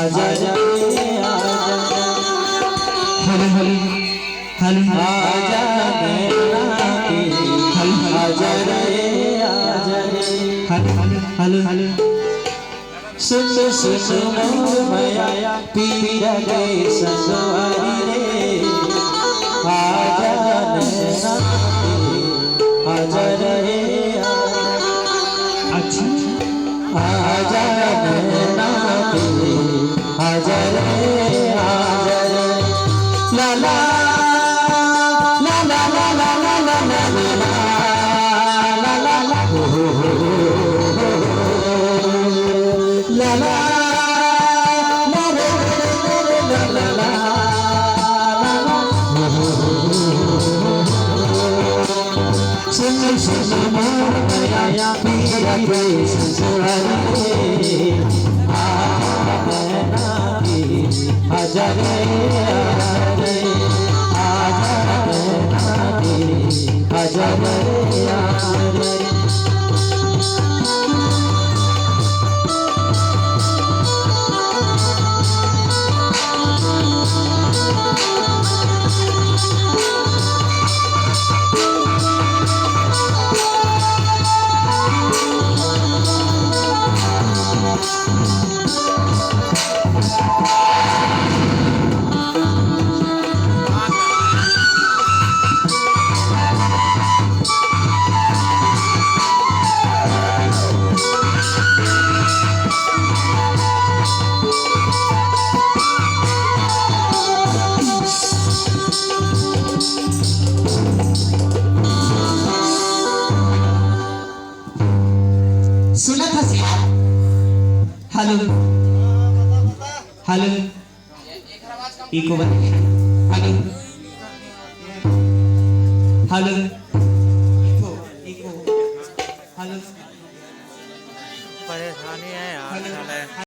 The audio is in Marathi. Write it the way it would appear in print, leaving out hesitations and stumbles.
आजा रे आजा, हल हल हल आजा नैना तेरी, आजा रे आजा रे। हल हल हल सुन सुन मया पीर गए संगवारी रे, आजा नैना तेरी, आजा रे अच्छा आजा नैना तेरी, आजा रे आजा रे। ला ला ला ला ला ला ला ला ला ला ला ला हो हो हो ला ला ला ला ला ला ला सुन सुन मया पीरा के संसारी आजा रे आजा रे आजा रे। सुना था hello hello echo hello hello echo hello परेशानी है यार।